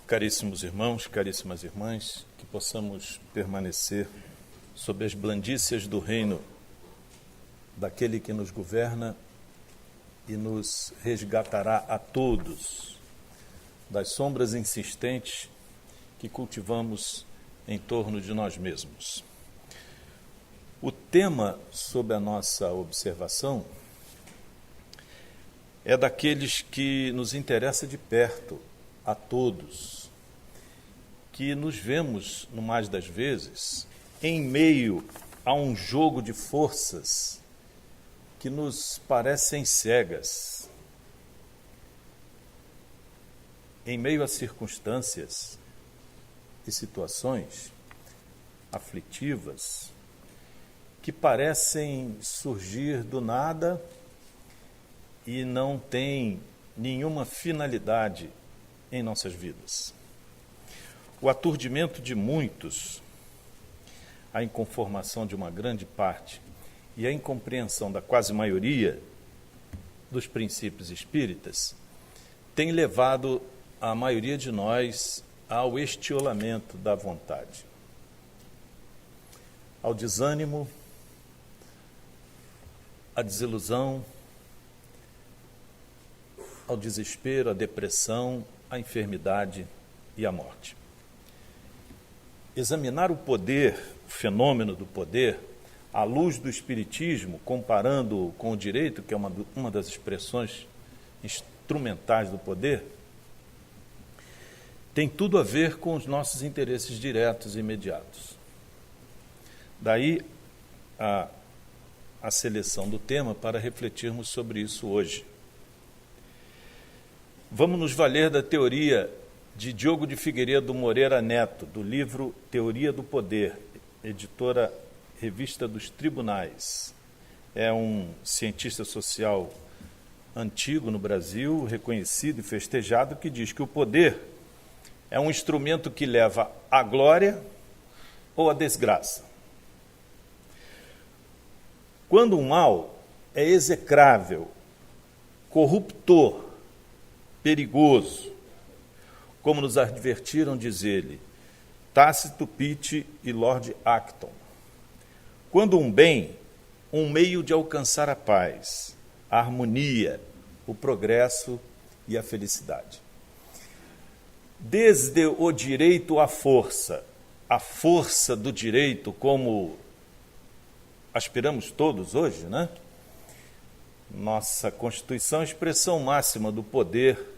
Caríssimos irmãos, caríssimas irmãs, que possamos permanecer sob as blandícias do reino daquele que nos governa e nos resgatará a todos das sombras insistentes que cultivamos em torno de nós mesmos. O tema sob a nossa observação é daqueles que nos interessa de perto, a todos, que nos vemos, no mais das vezes, em meio a um jogo de forças que nos parecem cegas, em meio a circunstâncias e situações aflitivas que parecem surgir do nada e não têm nenhuma finalidade em nossas vidas. O aturdimento de muitos, a inconformação de uma grande parte e a incompreensão da quase maioria dos princípios espíritas tem levado a maioria de nós ao estiolamento da vontade, ao desânimo, à desilusão, ao desespero, à depressão, à enfermidade e à morte. Examinar o poder, o fenômeno do poder, à luz do Espiritismo, comparando com o direito, que é uma das expressões instrumentais do poder, tem tudo a ver com os nossos interesses diretos e imediatos. Daí a seleção do tema para refletirmos sobre isso hoje. Vamos nos valer da teoria de Diogo de Figueiredo Moreira Neto, do livro Teoria do Poder, editora Revista dos Tribunais. É um cientista social antigo no Brasil, reconhecido e festejado, que diz que o poder é um instrumento que leva à glória ou à desgraça. Quando o mal é execrável, corruptor, perigoso, como nos advertiram, diz ele, Tácito, Pitt e Lord Acton. Quando um bem, um meio de alcançar a paz, a harmonia, o progresso e a felicidade. Desde o direito à força, a força do direito, como aspiramos todos hoje, né? Nossa Constituição é a expressão máxima do poder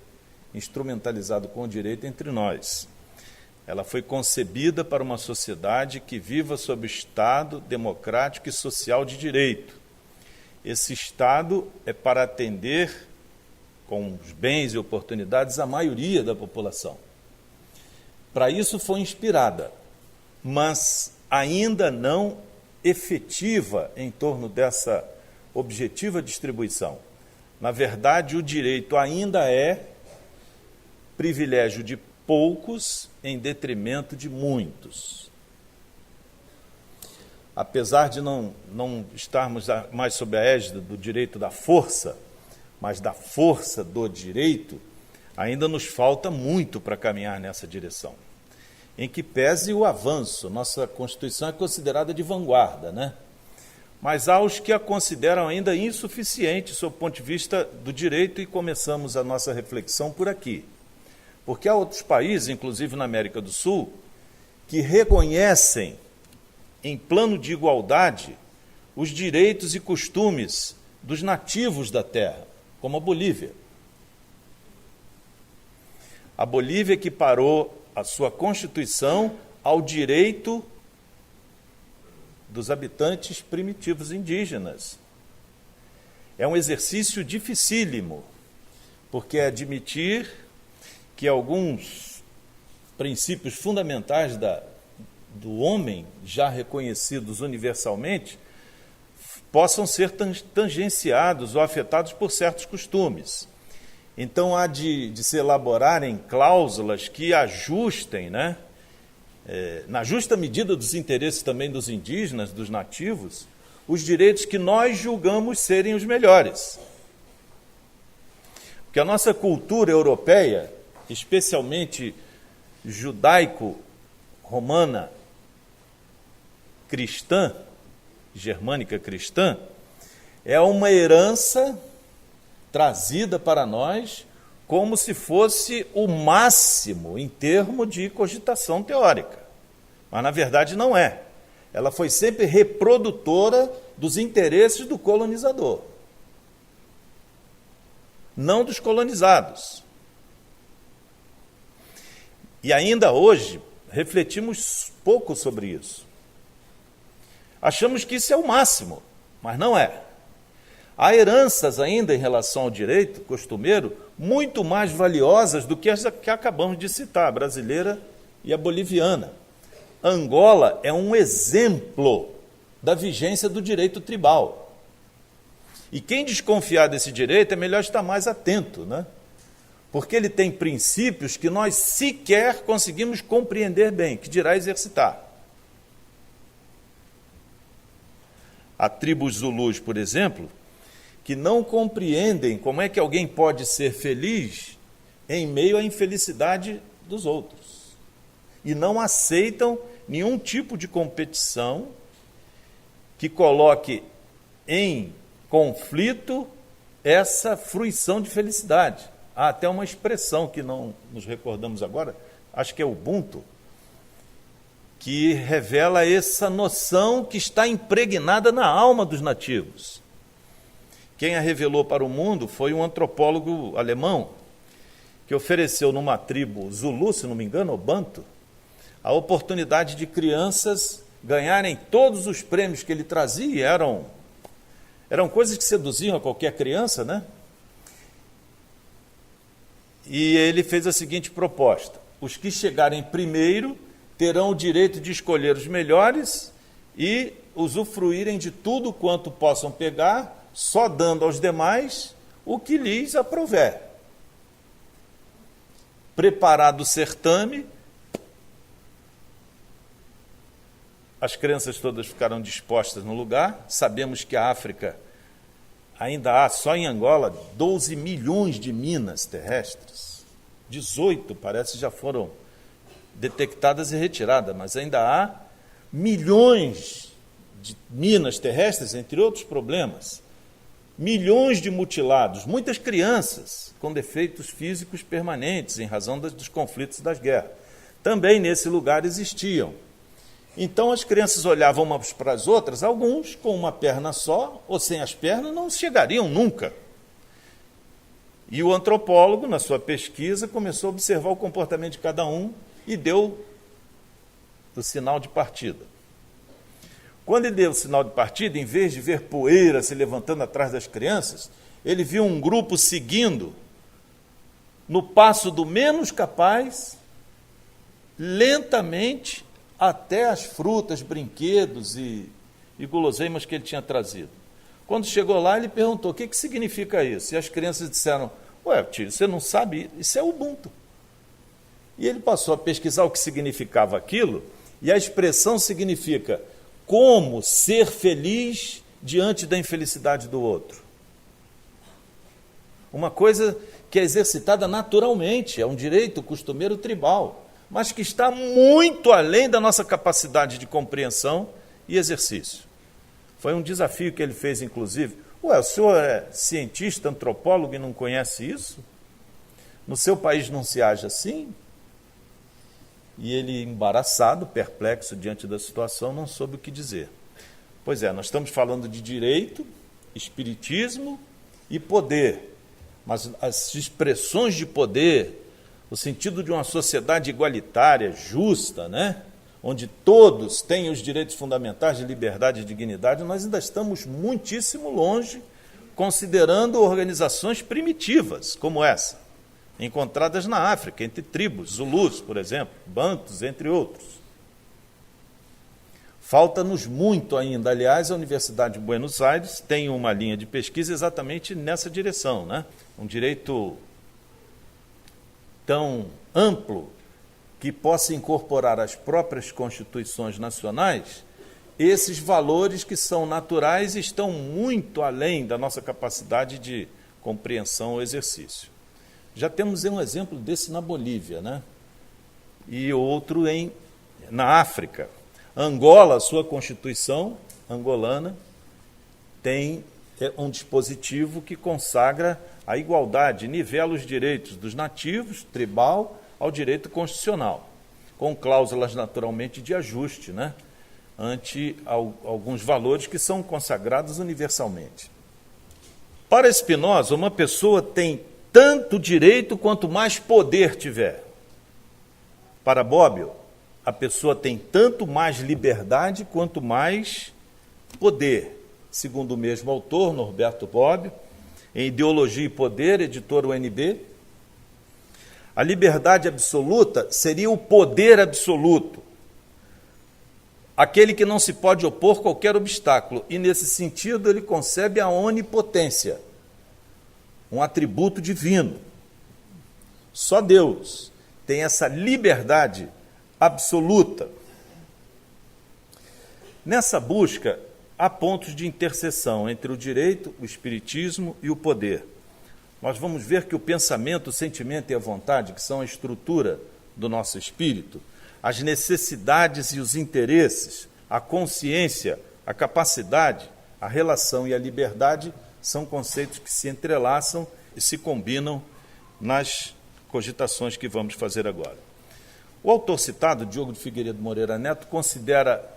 instrumentalizado com o direito entre nós. Ela foi concebida para uma sociedade que viva sob o Estado democrático e social de direito. Esse Estado é para atender com os bens e oportunidades a maioria da população. Para isso foi inspirada, mas ainda não efetiva em torno dessa objetiva distribuição. Na verdade, o direito ainda é privilégio de poucos em detrimento de muitos. Apesar de não estarmos mais sob a égide do direito da força, mas da força do direito, ainda nos falta muito para caminhar nessa direção. Em que pese o avanço, nossa Constituição é considerada de vanguarda, né? Mas há os que a consideram ainda insuficiente sob o ponto de vista do direito, e começamos a nossa reflexão por aqui. Porque há outros países, inclusive na América do Sul, que reconhecem, em plano de igualdade, os direitos e costumes dos nativos da terra, como a Bolívia. A Bolívia equiparou a sua Constituição ao direito dos habitantes primitivos indígenas. É um exercício dificílimo, porque é admitir que alguns princípios fundamentais do homem, já reconhecidos universalmente, possam ser tangenciados ou afetados por certos costumes. Então, há de se elaborarem cláusulas que ajustem, né, na justa medida dos interesses também dos indígenas, dos nativos, os direitos que nós julgamos serem os melhores. Porque a nossa cultura europeia, especialmente judaico-romana cristã, germânica cristã, é uma herança trazida para nós como se fosse o máximo em termos de cogitação teórica. Mas, na verdade, não é. Ela foi sempre reprodutora dos interesses do colonizador, não dos colonizados. E ainda hoje, refletimos pouco sobre isso. Achamos que isso é o máximo, mas não é. Há heranças ainda em relação ao direito costumeiro muito mais valiosas do que as que acabamos de citar, a brasileira e a boliviana. Angola é um exemplo da vigência do direito tribal. E quem desconfiar desse direito é melhor estar mais atento, né? Porque ele tem princípios que nós sequer conseguimos compreender bem, que dirá exercitar. Há tribos zulus, por exemplo, que não compreendem como é que alguém pode ser feliz em meio à infelicidade dos outros. E não aceitam nenhum tipo de competição que coloque em conflito essa fruição de felicidade. Há até uma expressão que não nos recordamos agora, acho que é Ubuntu, que revela essa noção que está impregnada na alma dos nativos. Quem a revelou para o mundo foi um antropólogo alemão, que ofereceu numa tribo Zulu, se não me engano, ou Banto, a oportunidade de crianças ganharem todos os prêmios que ele trazia. Eram coisas que seduziam a qualquer criança, né? E ele fez a seguinte proposta: os que chegarem primeiro terão o direito de escolher os melhores e usufruírem de tudo quanto possam pegar, só dando aos demais o que lhes aprouver. Preparado o certame, as crianças todas ficaram dispostas no lugar. Sabemos que a África ainda há, só em Angola, 12 milhões de minas terrestres. 18, parece, já foram detectadas e retiradas, mas ainda há milhões de minas terrestres, entre outros problemas. Milhões de mutilados, muitas crianças com defeitos físicos permanentes em razão dos conflitos e das guerras. Também nesse lugar existiam. Então as crianças olhavam umas para as outras, alguns com uma perna só ou sem as pernas não chegariam nunca. E o antropólogo, na sua pesquisa, começou a observar o comportamento de cada um e deu o sinal de partida. Quando ele deu o sinal de partida, em vez de ver poeira se levantando atrás das crianças, ele viu um grupo seguindo, no passo do menos capaz, lentamente, até as frutas, brinquedos e guloseimas que ele tinha trazido. Quando chegou lá, ele perguntou: o que significa isso? E as crianças disseram: ué, tio, você não sabe? Isso é Ubuntu. E ele passou a pesquisar o que significava aquilo, e a expressão significa como ser feliz diante da infelicidade do outro. Uma coisa que é exercitada naturalmente, é um direito costumeiro tribal, mas que está muito além da nossa capacidade de compreensão e exercício. Foi um desafio que ele fez, inclusive. Ué, o senhor é cientista, antropólogo e não conhece isso? No seu país não se age assim? E ele, embaraçado, perplexo diante da situação, não soube o que dizer. Pois é, nós estamos falando de direito, espiritismo e poder. Mas as expressões de poder, o sentido de uma sociedade igualitária, justa, né? Onde todos têm os direitos fundamentais de liberdade e dignidade, nós ainda estamos muitíssimo longe, considerando organizações primitivas como essa, encontradas na África, entre tribos, Zulus, por exemplo, Bantus, entre outros. Falta-nos muito ainda. Aliás, a Universidade de Buenos Aires tem uma linha de pesquisa exatamente nessa direção, né? Um direito tão amplo que possa incorporar às próprias constituições nacionais esses valores que são naturais e estão muito além da nossa capacidade de compreensão ou exercício. Já temos um exemplo desse na Bolívia, né? e outro na África. Angola, a sua Constituição angolana, tem um dispositivo que consagra a igualdade, nivela os direitos dos nativos, tribal, ao direito constitucional, com cláusulas naturalmente de ajuste, né, ante alguns valores que são consagrados universalmente. Para Spinoza, uma pessoa tem tanto direito quanto mais poder tiver. Para Bobbio, a pessoa tem tanto mais liberdade quanto mais poder. Segundo o mesmo autor, Norberto Bobbio, em Ideologia e Poder, editora UNB, a liberdade absoluta seria o poder absoluto, aquele que não se pode opor qualquer obstáculo, e nesse sentido ele concebe a onipotência, um atributo divino. Só Deus tem essa liberdade absoluta. Nessa busca, há pontos de interseção entre o direito, o espiritismo e o poder. Nós vamos ver que o pensamento, o sentimento e a vontade, que são a estrutura do nosso espírito, as necessidades e os interesses, a consciência, a capacidade, a relação e a liberdade são conceitos que se entrelaçam e se combinam nas cogitações que vamos fazer agora. O autor citado, Diogo de Figueiredo Moreira Neto, considera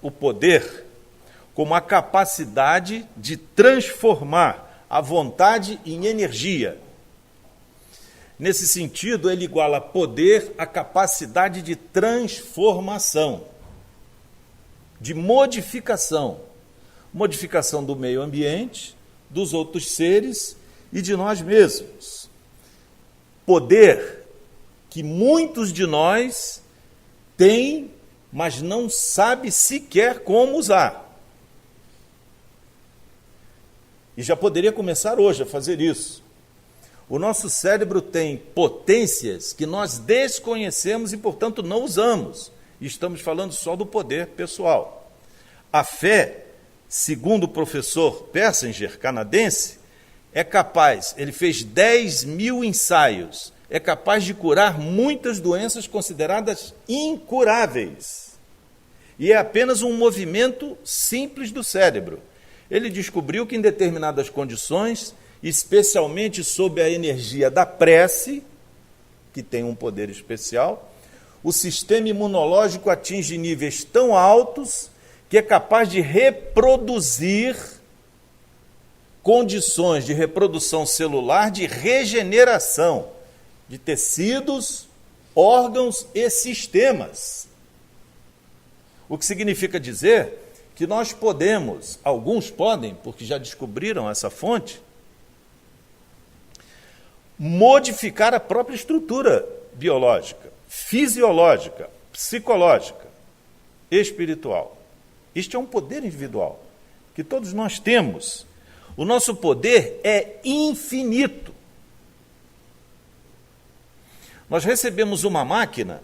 o poder como a capacidade de transformar a vontade em energia. Nesse sentido, ele iguala poder à capacidade de transformação, de modificação do meio ambiente, dos outros seres e de nós mesmos. Poder que muitos de nós têm, mas não sabem sequer como usar. E já poderia começar hoje a fazer isso. O nosso cérebro tem potências que nós desconhecemos e, portanto, não usamos. E estamos falando só do poder pessoal. A fé, segundo o professor Persinger, canadense, é capaz, ele fez 10.000 ensaios, é capaz de curar muitas doenças consideradas incuráveis. E é apenas um movimento simples do cérebro. Ele descobriu que em determinadas condições, especialmente sob a energia da prece, que tem um poder especial, o sistema imunológico atinge níveis tão altos que é capaz de reproduzir condições de reprodução celular, de regeneração de tecidos, órgãos e sistemas. O que significa dizer que nós podemos, alguns podem, porque já descobriram essa fonte, modificar a própria estrutura biológica, fisiológica, psicológica, espiritual. Este é um poder individual que todos nós temos. O nosso poder é infinito. Nós recebemos uma máquina,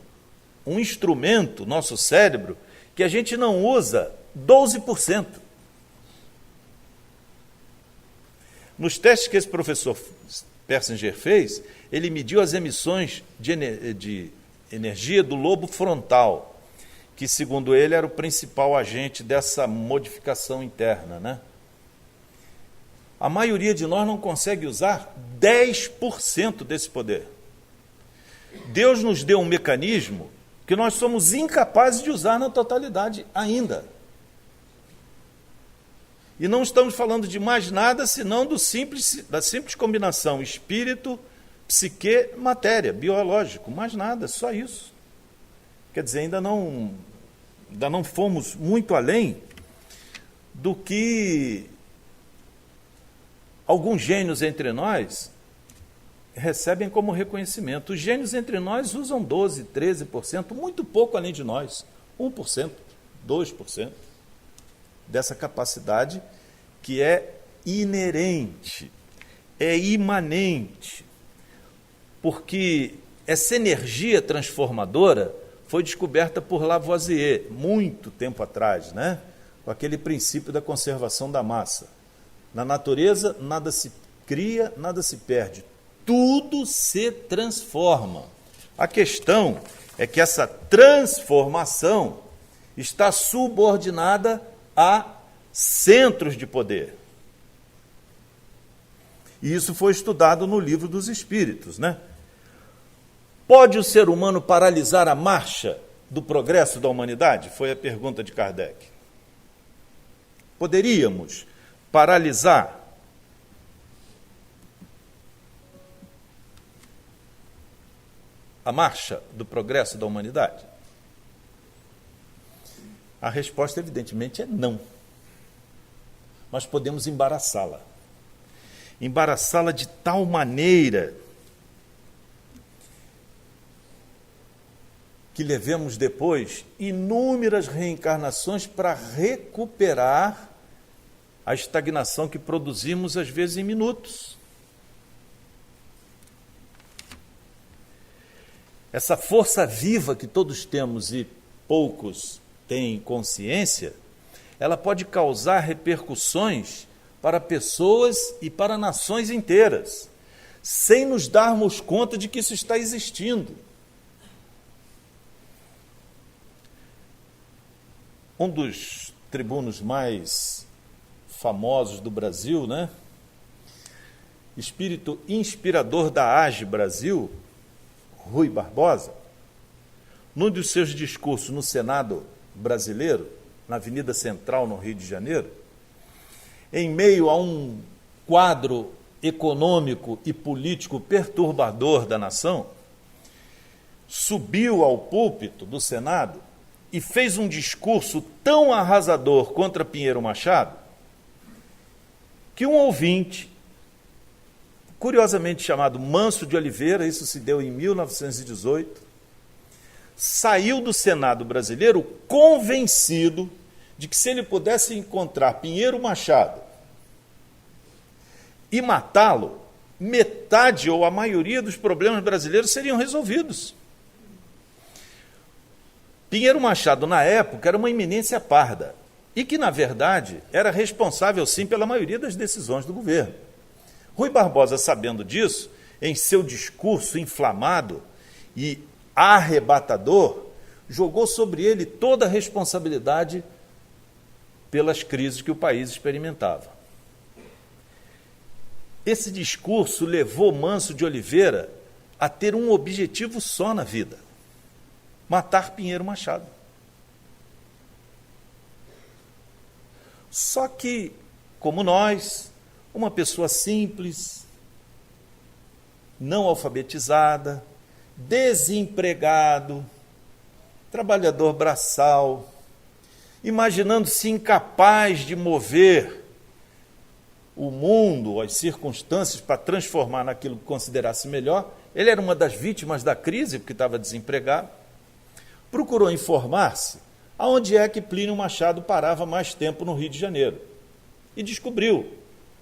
um instrumento, nosso cérebro, que a gente não usa 12%. Nos testes que esse professor Persinger fez, ele mediu as emissões de energia do lobo frontal, que, segundo ele, era o principal agente dessa modificação interna, né? A maioria de nós não consegue usar 10% desse poder. Deus nos deu um mecanismo que nós somos incapazes de usar na totalidade ainda. E não estamos falando de mais nada senão da simples combinação espírito, psique, matéria, biológico, mais nada, só isso. Quer dizer, ainda não fomos muito além do que alguns gênios entre nós recebem como reconhecimento. Os gênios entre nós usam 12%, 13%, muito pouco além de nós, 1%, 2%. Dessa capacidade que é inerente, é imanente, porque essa energia transformadora foi descoberta por Lavoisier, muito tempo atrás, né? Com aquele princípio da conservação da massa. Na natureza, nada se cria, nada se perde, tudo se transforma. A questão é que essa transformação está subordinada a centros de poder. E isso foi estudado no Livro dos Espíritos, né? Pode o ser humano paralisar a marcha do progresso da humanidade? Foi a pergunta de Kardec. Poderíamos paralisar a marcha do progresso da humanidade? A resposta, evidentemente, é não. Mas podemos embaraçá-la. Embaraçá-la de tal maneira que levemos depois inúmeras reencarnações para recuperar a estagnação que produzimos, às vezes, em minutos. Essa força viva que todos temos e poucos têm consciência, ela pode causar repercussões para pessoas e para nações inteiras, sem nos darmos conta de que isso está existindo. Um dos tribunos mais famosos do Brasil, né? Espírito inspirador da AGE Brasil, Rui Barbosa, num dos seus discursos no Senado brasileiro, na Avenida Central, no Rio de Janeiro, em meio a um quadro econômico e político perturbador da nação, subiu ao púlpito do Senado e fez um discurso tão arrasador contra Pinheiro Machado que um ouvinte, curiosamente chamado Manso de Oliveira, isso se deu em 1918, saiu do Senado brasileiro convencido de que se ele pudesse encontrar Pinheiro Machado e matá-lo, metade ou a maioria dos problemas brasileiros seriam resolvidos. Pinheiro Machado, na época, era uma eminência parda e que, na verdade, era responsável, sim, pela maioria das decisões do governo. Rui Barbosa, sabendo disso, em seu discurso inflamado e arrebatador, jogou sobre ele toda a responsabilidade pelas crises que o país experimentava. Esse discurso levou Manso de Oliveira a ter um objetivo só na vida: matar Pinheiro Machado. Só que, como nós, uma pessoa simples, não alfabetizada, desempregado, trabalhador braçal, imaginando-se incapaz de mover o mundo, as circunstâncias para transformar naquilo que considerasse melhor, ele era uma das vítimas da crise, porque estava desempregado, procurou informar-se aonde é que Plínio Machado parava mais tempo no Rio de Janeiro. E descobriu,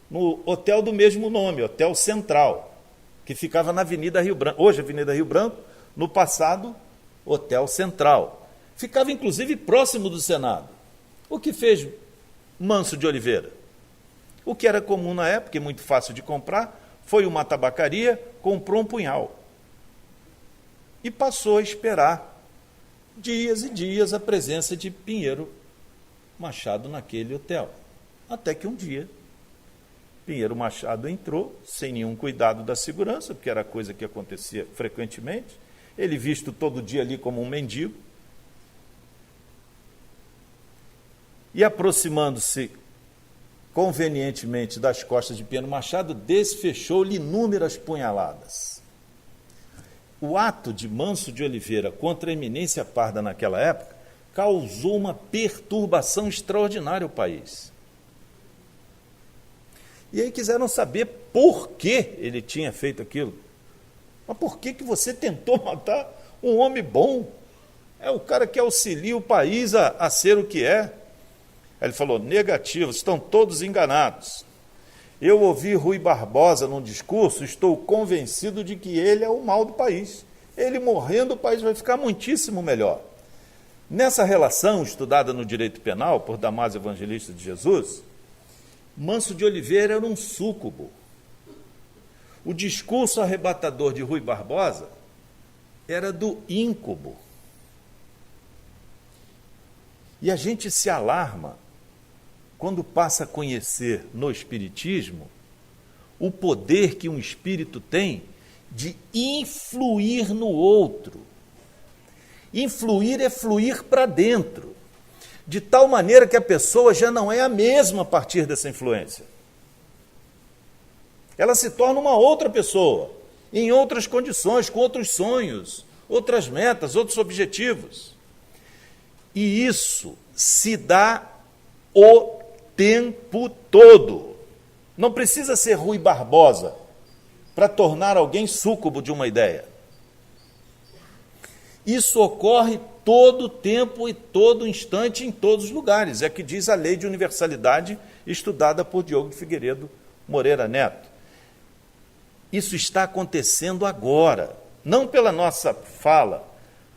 no hotel do mesmo nome, Hotel Central, que ficava na Avenida Rio Branco, hoje Avenida Rio Branco, no passado, Hotel Central. Ficava, inclusive, próximo do Senado. O que fez Manso de Oliveira? O que era comum na época, e muito fácil de comprar, foi uma tabacaria, comprou um punhal. E passou a esperar dias e dias a presença de Pinheiro Machado naquele hotel. Até que um dia, Pinheiro Machado entrou, sem nenhum cuidado da segurança, porque era coisa que acontecia frequentemente, ele visto todo dia ali como um mendigo, e aproximando-se convenientemente das costas de Pinheiro Machado, desfechou-lhe inúmeras punhaladas. O ato de Manso de Oliveira contra a eminência parda naquela época causou uma perturbação extraordinária ao país. E aí quiseram saber por que ele tinha feito aquilo. Mas por que você tentou matar um homem bom? É o cara que auxilia o país a ser o que é. Aí ele falou: negativo, estão todos enganados. Eu ouvi Rui Barbosa num discurso, estou convencido de que ele é o mal do país. Ele morrendo, o país vai ficar muitíssimo melhor. Nessa relação, estudada no direito penal por Damásio Evangelista de Jesus, Manso de Oliveira era um súcubo. O discurso arrebatador de Rui Barbosa era do íncubo. E a gente se alarma quando passa a conhecer no Espiritismo o poder que um espírito tem de influir no outro. Influir é fluir para dentro, de tal maneira que a pessoa já não é a mesma a partir dessa influência. Ela se torna uma outra pessoa, em outras condições, com outros sonhos, outras metas, outros objetivos. E isso se dá o tempo todo. Não precisa ser Rui Barbosa para tornar alguém súcubo de uma ideia. Isso ocorre todo tempo e todo instante, em todos os lugares. É que diz a lei de universalidade estudada por Diogo de Figueiredo Moreira Neto. Isso está acontecendo agora, não pela nossa fala,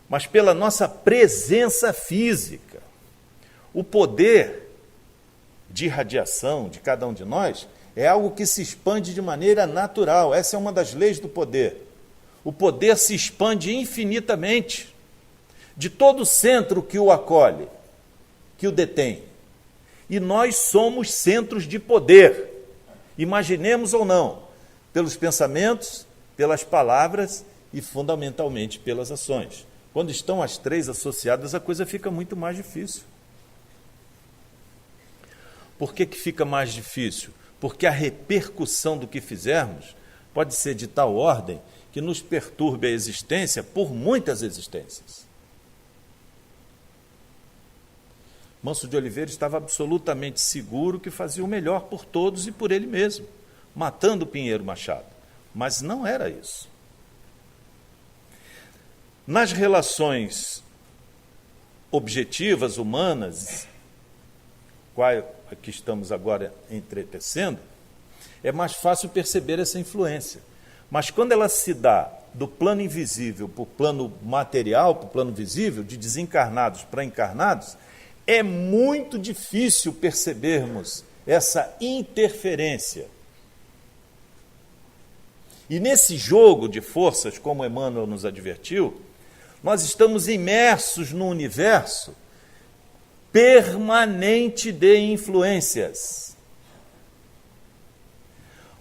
mas pela nossa presença física. O poder de irradiação de cada um de nós é algo que se expande de maneira natural. Essa é uma das leis do poder. O poder se expande infinitamente de todo o centro que o acolhe, que o detém. E nós somos centros de poder, imaginemos ou não, pelos pensamentos, pelas palavras e, fundamentalmente, pelas ações. Quando estão as três associadas, a coisa fica muito mais difícil. Por que fica mais difícil? Porque a repercussão do que fizermos pode ser de tal ordem que nos perturbe a existência por muitas existências. Manso de Oliveira estava absolutamente seguro que fazia o melhor por todos e por ele mesmo, matando Pinheiro Machado. Mas não era isso. Nas relações objetivas, humanas, qual que estamos agora entretecendo, é mais fácil perceber essa influência. Mas quando ela se dá do plano invisível para o plano material, para o plano visível, de desencarnados para encarnados, é muito difícil percebermos essa interferência. E nesse jogo de forças, como Emmanuel nos advertiu, nós estamos imersos num universo permanente de influências,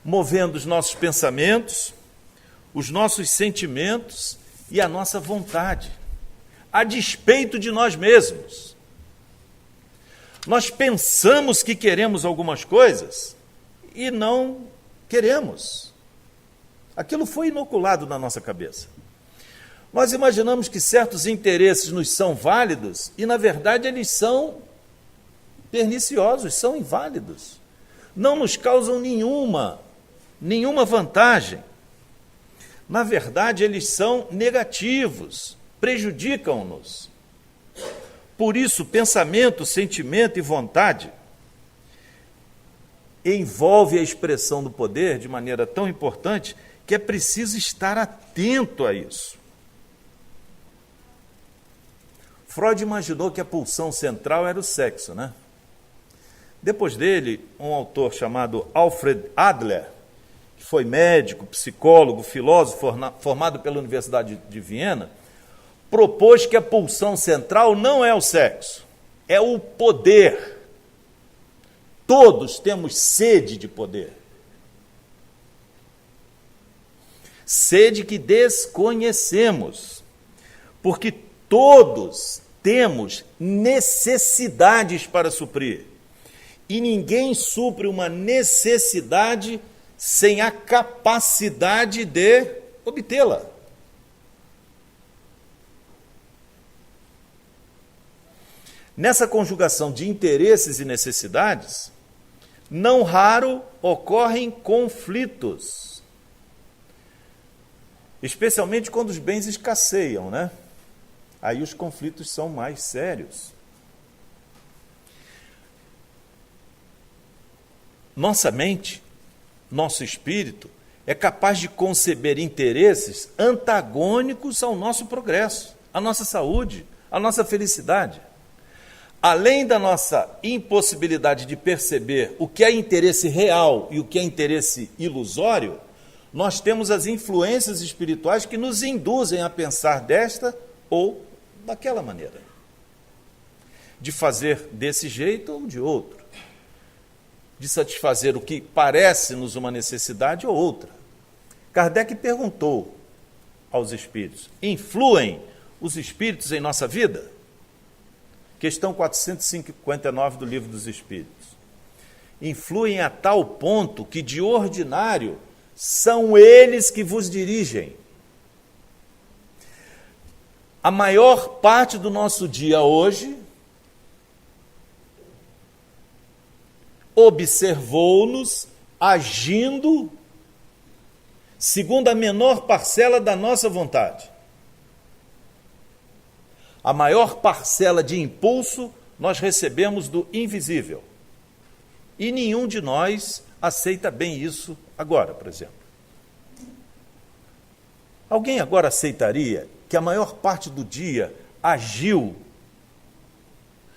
movendo os nossos pensamentos, os nossos sentimentos e a nossa vontade, a despeito de nós mesmos. Nós pensamos que queremos algumas coisas e não queremos. Aquilo foi inoculado na nossa cabeça. Nós imaginamos que certos interesses nos são válidos e, na verdade, eles são perniciosos, são inválidos. Não nos causam nenhuma vantagem. Na verdade, eles são negativos, prejudicam-nos. Por isso, pensamento, sentimento e vontade envolve a expressão do poder de maneira tão importante que é preciso estar atento a isso. Freud imaginou que a pulsão central era o sexo, né? Depois dele, um autor chamado Alfred Adler, que foi médico, psicólogo, filósofo, formado pela Universidade de Viena, propôs que a pulsão central não é o sexo, é o poder. Todos temos sede de poder. Sede que desconhecemos, porque todos temos necessidades para suprir. E ninguém supre uma necessidade sem a capacidade de obtê-la. Nessa conjugação de interesses e necessidades, não raro ocorrem conflitos. Especialmente quando os bens escasseiam, né? Aí os conflitos são mais sérios. Nossa mente, nosso espírito, é capaz de conceber interesses antagônicos ao nosso progresso, à nossa saúde, à nossa felicidade. Além da nossa impossibilidade de perceber o que é interesse real e o que é interesse ilusório, nós temos as influências espirituais que nos induzem a pensar desta ou daquela maneira, de fazer desse jeito ou de outro, de satisfazer o que parece-nos uma necessidade ou outra. Kardec perguntou aos espíritos: influem os espíritos em nossa vida? Questão 459 do Livro dos Espíritos. Influem a tal ponto que, de ordinário, são eles que vos dirigem. A maior parte do nosso dia hoje observou-nos agindo segundo a menor parcela da nossa vontade. A maior parcela de impulso nós recebemos do invisível. E nenhum de nós aceita bem isso agora, por exemplo. Alguém agora aceitaria que a maior parte do dia agiu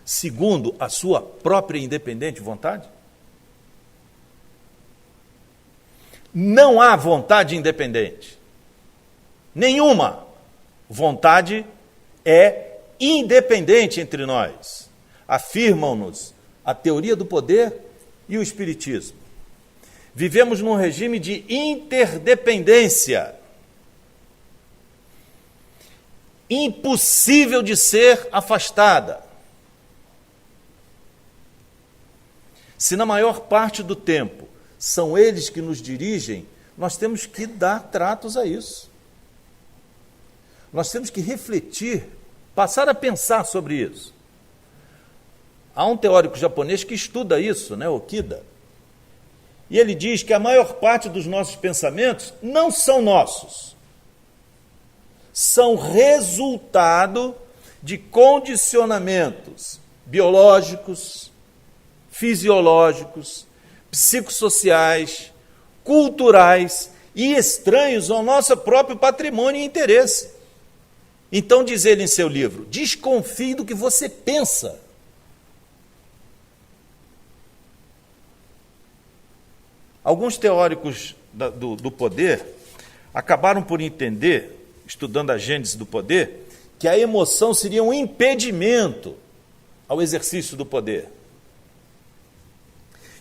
segundo a sua própria independente vontade? Não há vontade independente. Nenhuma vontade é independente entre nós. Afirmam-nos a teoria do poder e o espiritismo. Vivemos num regime de interdependência, impossível de ser afastada. Se na maior parte do tempo são eles que nos dirigem, nós temos que dar tratos a isso. Nós temos que refletir, passar a pensar sobre isso. Há um teórico japonês que estuda isso, Okida, e ele diz que a maior parte dos nossos pensamentos não são nossos, são resultado de condicionamentos biológicos, fisiológicos, psicossociais, culturais e estranhos ao nosso próprio patrimônio e interesse. Então, diz ele em seu livro, desconfie do que você pensa. Alguns teóricos do poder acabaram por entender, estudando a gênese do poder, que a emoção seria um impedimento ao exercício do poder.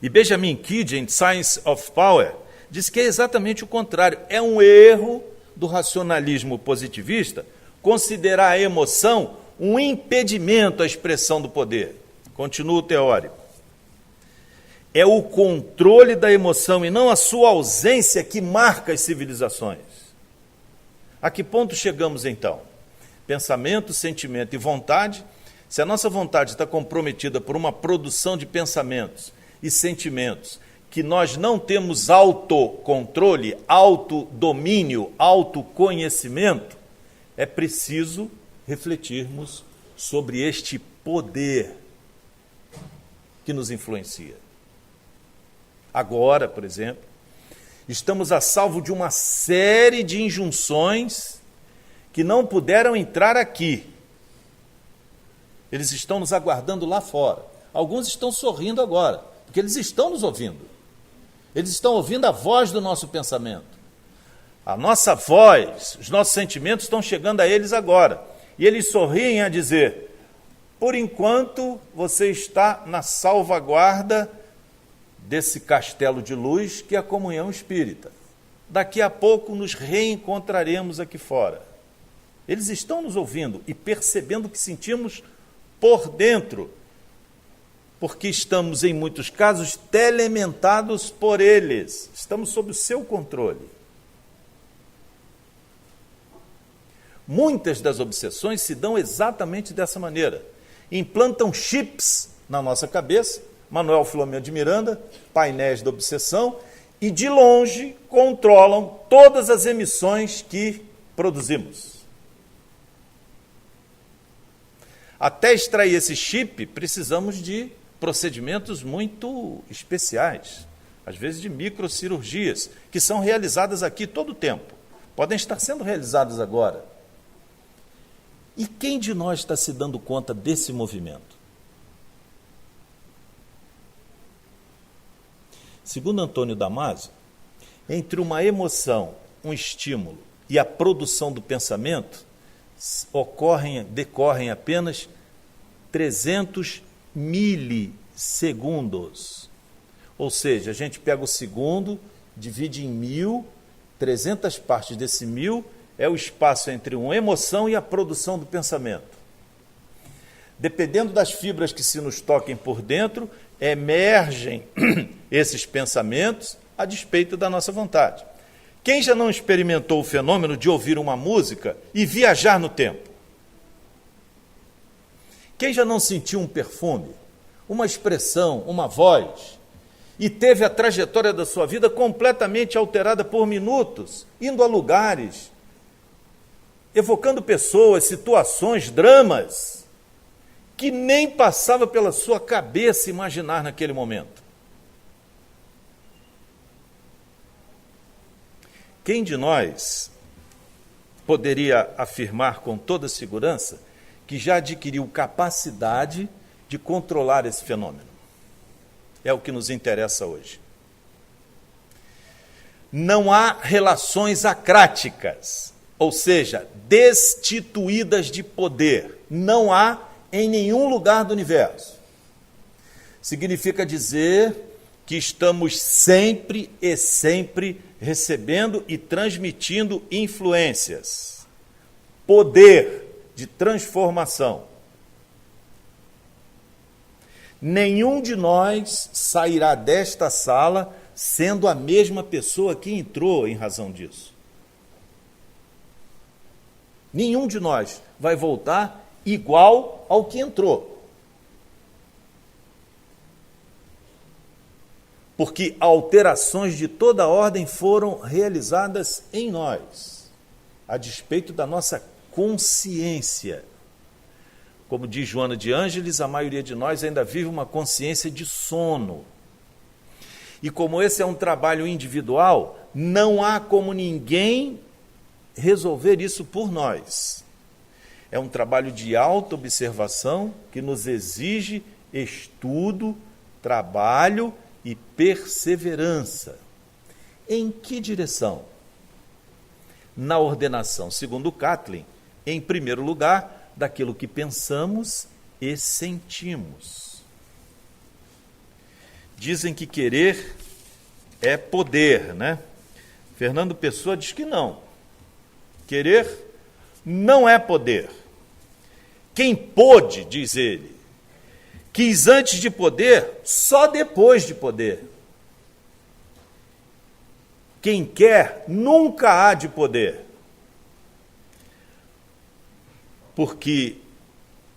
E Benjamin Kidd, em Science of Power, diz que é exatamente o contrário. É um erro do racionalismo positivista considerar a emoção um impedimento à expressão do poder. Continua o teórico. É o controle da emoção e não a sua ausência que marca as civilizações. A que ponto chegamos então? Pensamento, sentimento e vontade. Se a nossa vontade está comprometida por uma produção de pensamentos e sentimentos que nós não temos autocontrole, autodomínio, autoconhecimento, é preciso refletirmos sobre este poder que nos influencia. Agora, por exemplo, estamos a salvo de uma série de injunções que não puderam entrar aqui. Eles estão nos aguardando lá fora. Alguns estão sorrindo agora, porque eles estão nos ouvindo. Eles estão ouvindo a voz do nosso pensamento. A nossa voz, os nossos sentimentos estão chegando a eles agora. E eles sorriem a dizer, por enquanto você está na salvaguarda desse castelo de luz que é a comunhão espírita. Daqui a pouco nos reencontraremos aqui fora. Eles estão nos ouvindo e percebendo o que sentimos por dentro, porque estamos, em muitos casos, telementados por eles. Estamos sob o seu controle. Muitas das obsessões se dão exatamente dessa maneira. Implantam chips na nossa cabeça, Manuel Filomeno de Miranda, painéis da obsessão, e de longe controlam todas as emissões que produzimos. Até extrair esse chip, precisamos de procedimentos muito especiais, às vezes de microcirurgias, que são realizadas aqui todo o tempo. Podem estar sendo realizadas agora. E quem de nós está se dando conta desse movimento? Segundo Antônio Damasio, Entre uma emoção, um estímulo e a produção do pensamento, decorrem apenas 300 milissegundos. Ou seja, a gente pega o segundo, divide em 1000, 300 partes desse 1000 é o espaço entre uma emoção e a produção do pensamento. Dependendo das fibras que se nos toquem por dentro, emergem esses pensamentos a despeito da nossa vontade. Quem já não experimentou o fenômeno de ouvir uma música e viajar no tempo? Quem já não sentiu um perfume, uma expressão, uma voz, e teve a trajetória da sua vida completamente alterada por minutos, indo a lugares, evocando pessoas, situações, dramas, que nem passava pela sua cabeça imaginar naquele momento? Quem de nós poderia afirmar com toda segurança que já adquiriu capacidade de controlar esse fenômeno? É o que nos interessa hoje. Não há relações acráticas, ou seja, destituídas de poder. Não há em nenhum lugar do universo. Significa dizer que estamos sempre e sempre recebendo e transmitindo influências, poder de transformação. Nenhum de nós sairá desta sala sendo a mesma pessoa que entrou em razão disso. Nenhum de nós vai voltar igual ao que entrou. Porque alterações de toda ordem foram realizadas em nós, a despeito da nossa consciência. Como diz Joana de Ângeles, a maioria de nós ainda vive uma consciência de sono. E como esse é um trabalho individual, não há como ninguém resolver isso por nós. É um trabalho de autoobservação que nos exige estudo, trabalho e perseverança. Em que direção? Na ordenação, segundo Catlin, em primeiro lugar, daquilo que pensamos e sentimos. Dizem que querer é poder, né? Fernando Pessoa diz que não. Querer não é poder. Quem pôde, diz ele, quis antes de poder, só depois de poder. Quem quer nunca há de poder. Porque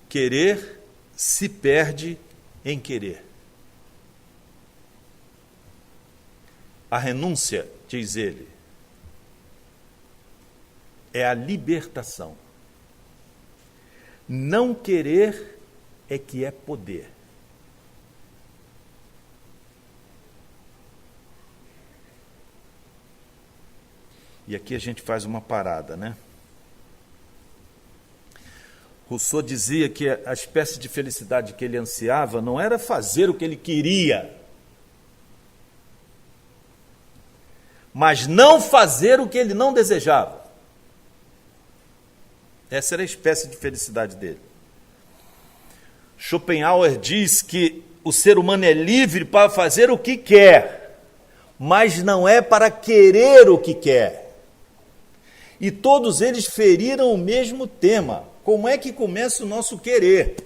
querer se perde em querer. A renúncia, diz ele, é a libertação. Não querer é que é poder. E aqui a gente faz uma parada, né? Rousseau dizia que a espécie de felicidade que ele ansiava não era fazer o que ele queria, mas não fazer o que ele não desejava. Essa era a espécie de felicidade dele. Schopenhauer diz que o ser humano é livre para fazer o que quer, mas não é para querer o que quer. E todos eles feriram o mesmo tema. Como é que começa o nosso querer?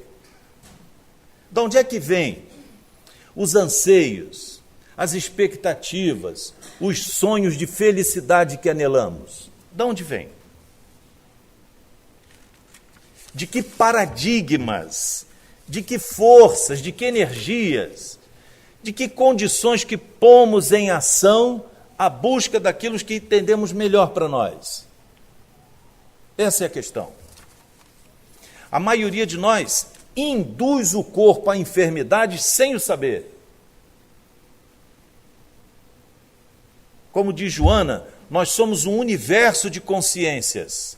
De onde é que vem os anseios, as expectativas, os sonhos de felicidade que anelamos? De onde vem? De que paradigmas, de que forças, de que energias, de que condições que pomos em ação a busca daquilo que entendemos melhor para nós? Essa é a questão. A maioria de nós induz o corpo à enfermidade sem o saber. Como diz Joana, nós somos um universo de consciências.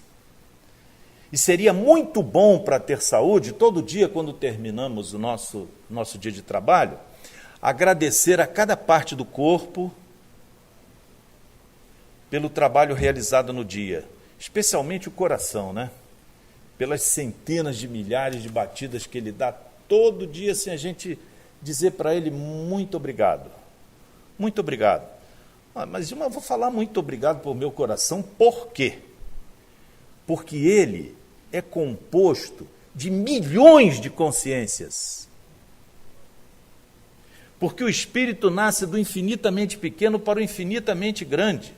E seria muito bom para ter saúde, todo dia, quando terminamos o nosso dia de trabalho, agradecer a cada parte do corpo pelo trabalho realizado no dia, especialmente o coração, né? Pelas centenas de milhares de batidas que ele dá todo dia, sem a gente dizer para ele muito obrigado. Muito obrigado. Mas eu vou falar muito obrigado por meu coração, por quê? Porque ele é composto de milhões de consciências. Porque o espírito nasce do infinitamente pequeno para o infinitamente grande.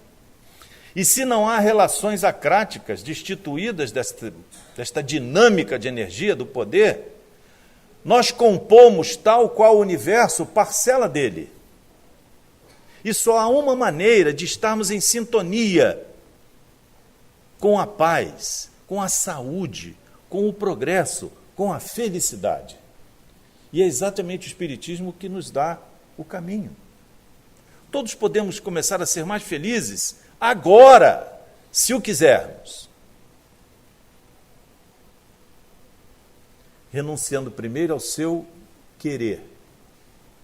E se não há relações acráticas destituídas desta dinâmica de energia, do poder, nós compomos, tal qual o universo, parcela dele. E só há uma maneira de estarmos em sintonia com a paz, com a saúde, com o progresso, com a felicidade. E é exatamente o Espiritismo que nos dá o caminho. Todos podemos começar a ser mais felizes agora, se o quisermos. Renunciando primeiro ao seu querer.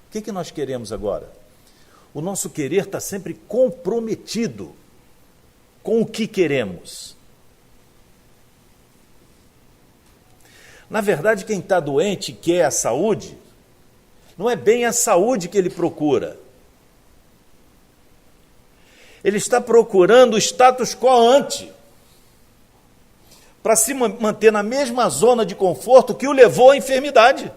O que nós queremos agora? O nosso querer está sempre comprometido com o que queremos. Na verdade, quem está doente e quer a saúde, não é bem a saúde que ele procura. Ele está procurando o status quo ante, para se manter na mesma zona de conforto que o levou à enfermidade.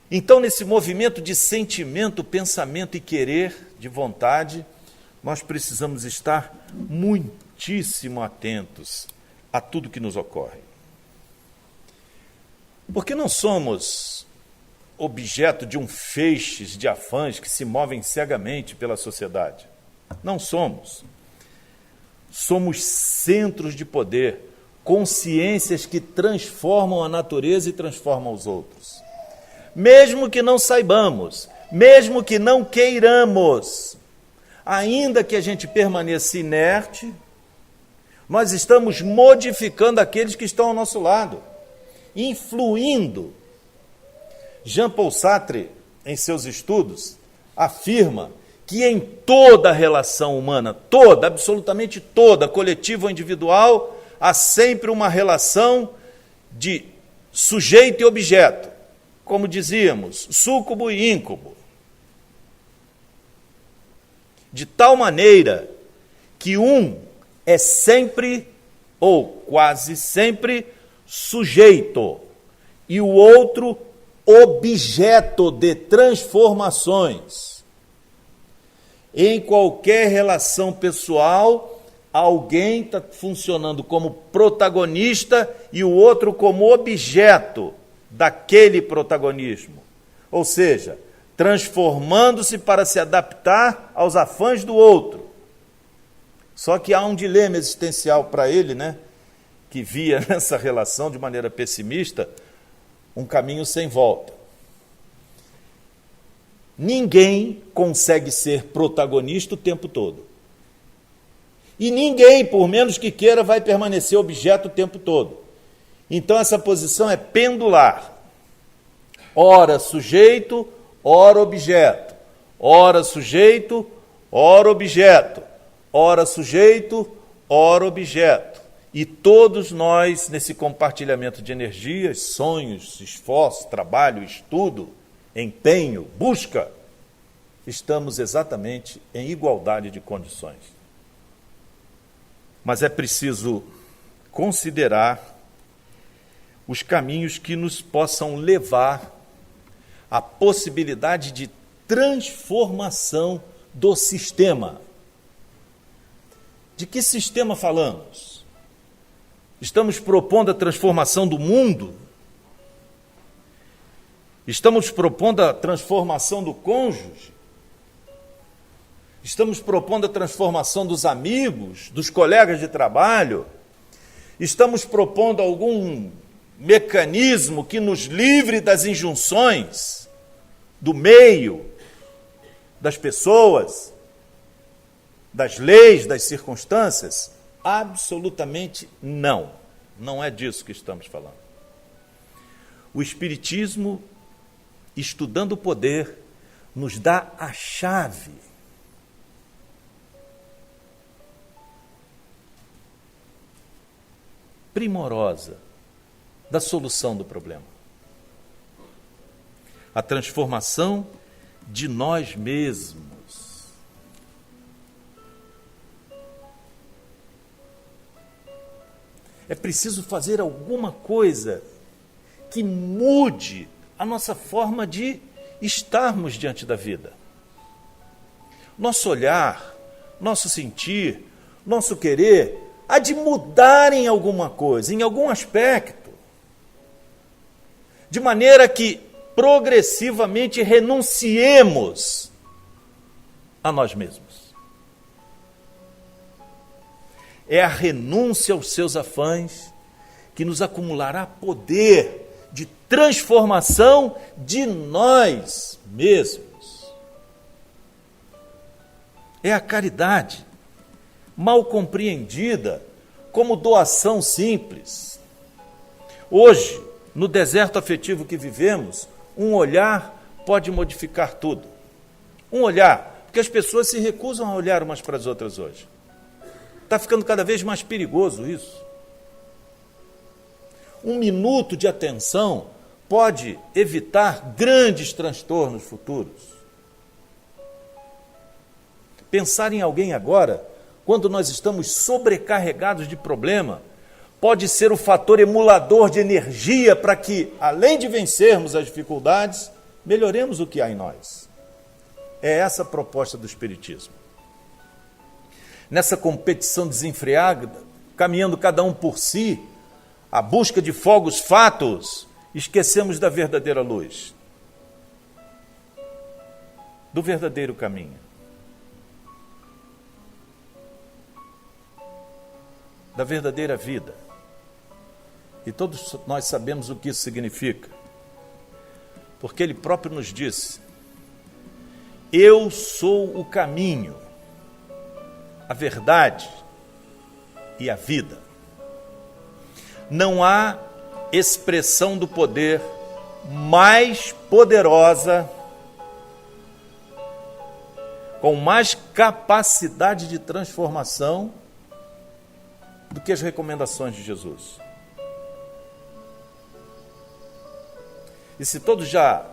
Então, nesse movimento de sentimento, pensamento e querer, de vontade, nós precisamos estar muitíssimo atentos a tudo que nos ocorre. Porque não somos objeto de um feixe de afãs que se movem cegamente pela sociedade. Não somos. Somos centros de poder, consciências que transformam a natureza e transformam os outros. Mesmo que não saibamos, mesmo que não queiramos, ainda que a gente permaneça inerte, nós estamos modificando aqueles que estão ao nosso lado, influindo. Jean-Paul Sartre, em seus estudos, afirma que em toda relação humana, toda, absolutamente toda, coletiva ou individual, há sempre uma relação de sujeito e objeto, como dizíamos, súcubo e íncubo. De tal maneira que um é sempre, ou quase sempre, sujeito, e o outro objeto de transformações. Em qualquer relação pessoal, alguém está funcionando como protagonista e o outro como objeto daquele protagonismo. Ou seja, transformando-se para se adaptar aos afãs do outro. Só que há um dilema existencial para ele, né? Que via nessa relação de maneira pessimista um caminho sem volta. Ninguém consegue ser protagonista o tempo todo. E ninguém, por menos que queira, vai permanecer objeto o tempo todo. Então essa posição é pendular. Ora sujeito, ora objeto. Ora sujeito, ora objeto. Ora sujeito, ora objeto. E todos nós, nesse compartilhamento de energias, sonhos, esforço, trabalho, estudo, empenho, busca, estamos exatamente em igualdade de condições. Mas é preciso considerar os caminhos que nos possam levar à possibilidade de transformação do sistema. De que sistema falamos? Estamos propondo a transformação do mundo? Estamos propondo a transformação do cônjuge? Estamos propondo a transformação dos amigos, dos colegas de trabalho? Estamos propondo algum mecanismo que nos livre das injunções do meio, das pessoas, das leis, das circunstâncias? Absolutamente não. Não é disso que estamos falando. O Espiritismo estudando o poder, nos dá a chave primorosa da solução do problema. A transformação de nós mesmos. É preciso fazer alguma coisa que mude a nossa forma de estarmos diante da vida. Nosso olhar, nosso sentir, nosso querer há de mudar em alguma coisa, em algum aspecto, de maneira que progressivamente renunciemos a nós mesmos. É a renúncia aos seus afãs que nos acumulará poder de transformação de nós mesmos. É a caridade, mal compreendida como doação simples. Hoje, no deserto afetivo que vivemos, um olhar pode modificar tudo. Um olhar, porque as pessoas se recusam a olhar umas para as outras hoje. Está ficando cada vez mais perigoso isso. Um minuto de atenção pode evitar grandes transtornos futuros. Pensar em alguém agora, quando nós estamos sobrecarregados de problema, pode ser o fator emulador de energia para que, além de vencermos as dificuldades, melhoremos o que há em nós. É essa a proposta do Espiritismo. Nessa competição desenfreada, caminhando cada um por si, a busca de fogos fatos, esquecemos da verdadeira luz, do verdadeiro caminho, da verdadeira vida. E todos nós sabemos o que isso significa, porque Ele próprio nos disse: eu sou o caminho, a verdade e a vida. Não há expressão do poder mais poderosa, com mais capacidade de transformação do que as recomendações de Jesus. E se todos já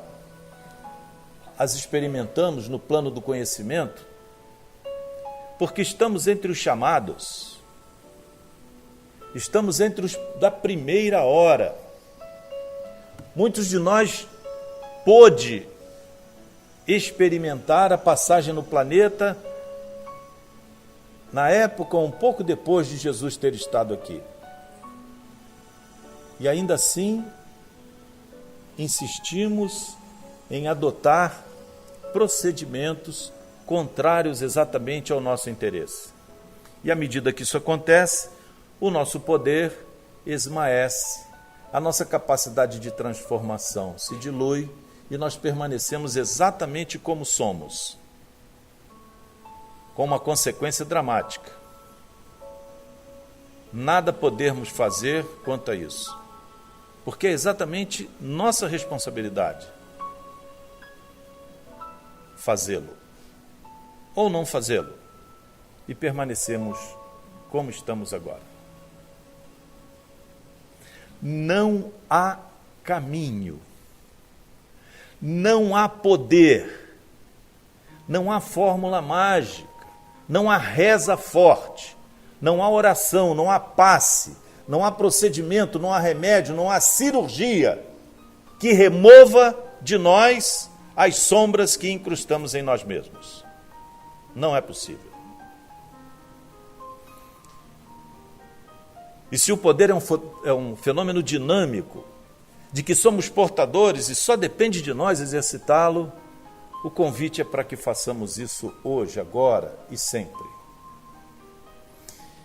as experimentamos no plano do conhecimento, porque estamos entre os chamados, estamos entre os da primeira hora. Muitos de nós pôde experimentar a passagem no planeta na época, um pouco depois de Jesus ter estado aqui. E ainda assim, insistimos em adotar procedimentos contrários exatamente ao nosso interesse. E à medida que isso acontece, o nosso poder esmaece, a nossa capacidade de transformação se dilui e nós permanecemos exatamente como somos, com uma consequência dramática. Nada podemos fazer quanto a isso, porque é exatamente nossa responsabilidade fazê-lo ou não fazê-lo, e permanecemos como estamos agora. Não há caminho, não há poder, não há fórmula mágica, não há reza forte, não há oração, não há passe, não há procedimento, não há remédio, não há cirurgia que remova de nós as sombras que incrustamos em nós mesmos. Não é possível. E se o poder é um fenômeno dinâmico, de que somos portadores e só depende de nós exercitá-lo, o convite é para que façamos isso hoje, agora e sempre.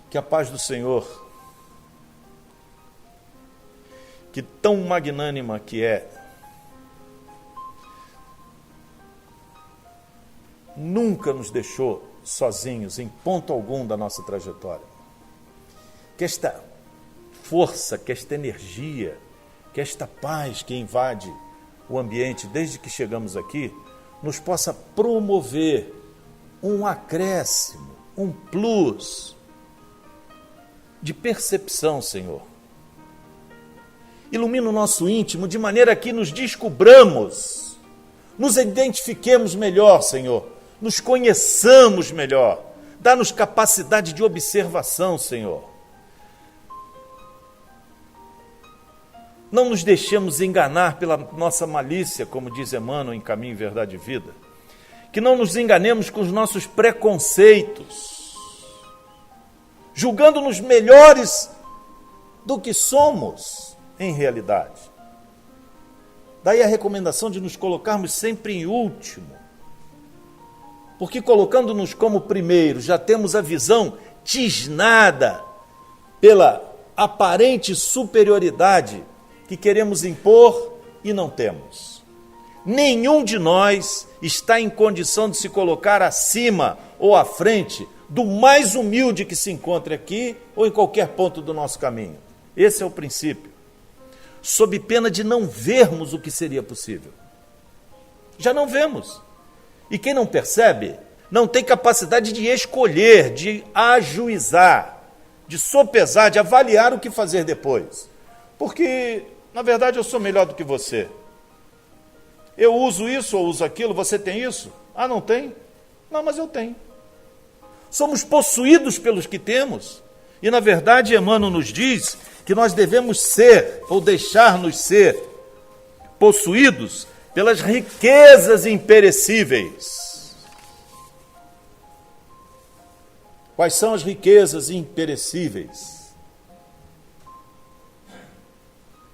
Que a paz do Senhor, que tão magnânima que é, nunca nos deixou sozinhos em ponto algum da nossa trajetória. Que esta força, que esta energia, que esta paz que invade o ambiente, desde que chegamos aqui, nos possa promover um acréscimo, um plus de percepção, Senhor. Ilumina o nosso íntimo de maneira que nos descubramos, nos identifiquemos melhor, Senhor, nos conheçamos melhor. Dá-nos capacidade de observação, Senhor. Não nos deixemos enganar pela nossa malícia, como diz Emmanuel em Caminho, Verdade e Vida. Que não nos enganemos com os nossos preconceitos, julgando-nos melhores do que somos em realidade. Daí a recomendação de nos colocarmos sempre em último, porque colocando-nos como primeiro, já temos a visão tisnada pela aparente superioridade que queremos impor e não temos. Nenhum de nós está em condição de se colocar acima ou à frente do mais humilde que se encontre aqui ou em qualquer ponto do nosso caminho. Esse é o princípio. Sob pena de não vermos o que seria possível. Já não vemos. E quem não percebe, não tem capacidade de escolher, de ajuizar, de sopesar, de avaliar o que fazer depois. Porque, na verdade, eu sou melhor do que você. Eu uso isso ou uso aquilo, você tem isso? Ah, não tem? Não, mas eu tenho. Somos possuídos pelos que temos. E, na verdade, Emmanuel nos diz que nós devemos ser, ou deixar-nos ser, possuídos pelas riquezas imperecíveis. Quais são as riquezas imperecíveis?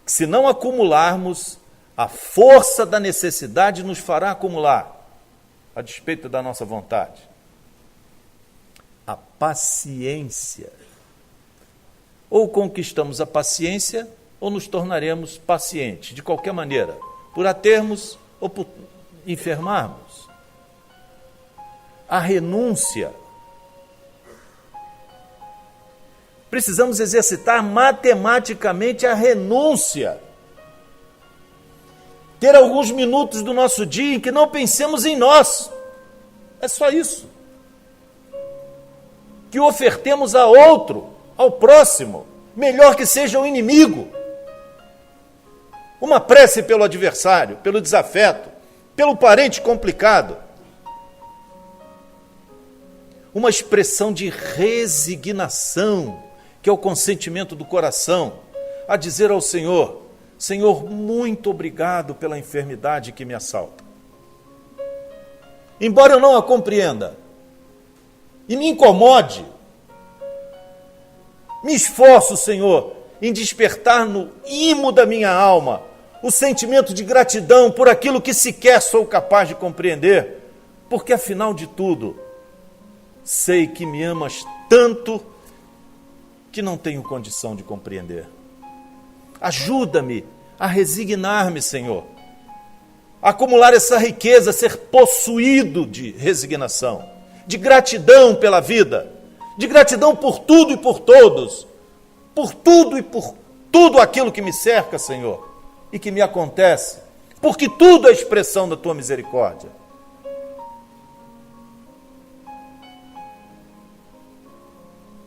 Se não acumularmos, a força da necessidade nos fará acumular, a despeito da nossa vontade. A paciência. Ou conquistamos a paciência, ou nos tornaremos pacientes, de qualquer maneira, por a termos ou por enfermarmos. A renúncia. Precisamos exercitar matematicamente a renúncia. Ter alguns minutos do nosso dia em que não pensemos em nós. É só isso. Que ofertemos a outro, ao próximo, melhor que seja o inimigo. Uma prece pelo adversário, pelo desafeto, pelo parente complicado. Uma expressão de resignação, que é o consentimento do coração, a dizer ao Senhor: Senhor, muito obrigado pela enfermidade que me assalta. Embora eu não a compreenda e me incomode, me esforço, Senhor, em despertar no imo da minha alma o sentimento de gratidão por aquilo que sequer sou capaz de compreender, porque afinal de tudo, sei que me amas tanto que não tenho condição de compreender. Ajuda-me a resignar-me, Senhor, a acumular essa riqueza, ser possuído de resignação, de gratidão pela vida, de gratidão por tudo e por todos, por tudo e por tudo aquilo que me cerca, Senhor, e que me acontece, porque tudo é expressão da Tua misericórdia.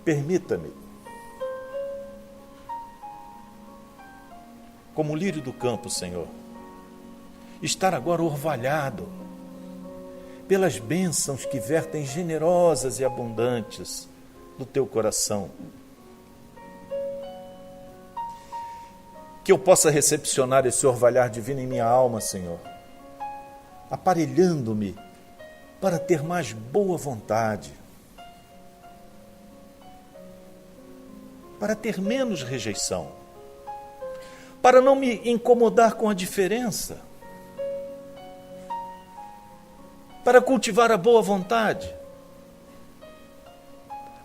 Permita-me, como o lírio do campo, Senhor, estar agora orvalhado pelas bênçãos que vertem generosas e abundantes do Teu coração. Que eu possa recepcionar esse orvalhar divino em minha alma, Senhor, aparelhando-me para ter mais boa vontade, para ter menos rejeição, para não me incomodar com a diferença, para cultivar a boa vontade,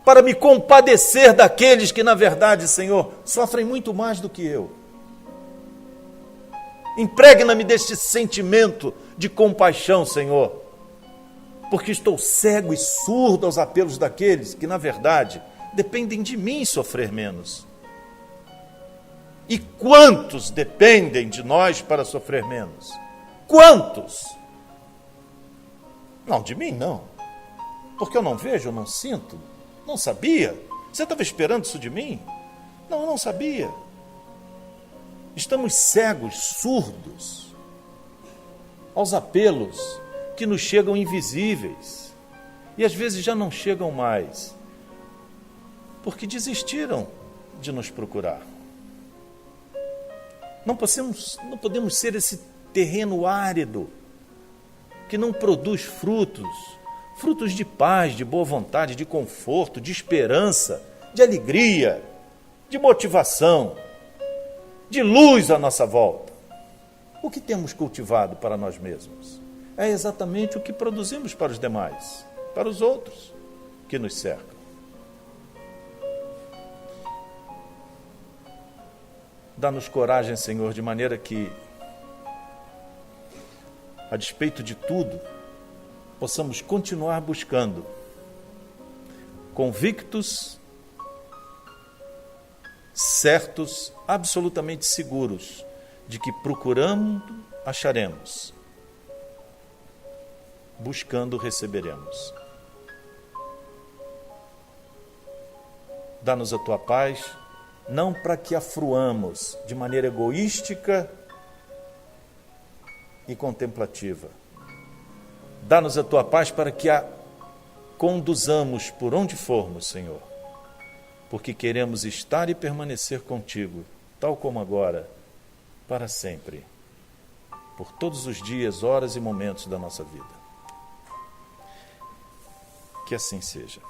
para me compadecer daqueles que, na verdade, Senhor, sofrem muito mais do que eu. Impregna-me deste sentimento de compaixão, Senhor, porque estou cego e surdo aos apelos daqueles que, na verdade, dependem de mim sofrer menos. E quantos dependem de nós para sofrer menos? Quantos? Não, de mim não. Porque eu não vejo, eu não sinto. Não sabia. Você estava esperando isso de mim? Não, eu não sabia. Estamos cegos, surdos aos apelos que nos chegam invisíveis e às vezes já não chegam mais, porque desistiram de nos procurar. Não podemos ser esse terreno árido que não produz frutos de paz, de boa vontade, de conforto, de esperança, de alegria, de motivação, de luz à nossa volta. O que temos cultivado para nós mesmos é exatamente o que produzimos para os demais, para os outros que nos cercam. Dá-nos coragem, Senhor, de maneira que, a despeito de tudo, possamos continuar buscando, convictos, certos, absolutamente seguros de que procurando, acharemos, buscando, receberemos. Dá-nos a tua paz, não para que afruamos de maneira egoística e contemplativa. Dá-nos a tua paz para que a conduzamos por onde formos, Senhor, porque queremos estar e permanecer contigo, tal como agora, para sempre, por todos os dias, horas e momentos da nossa vida. Que assim seja.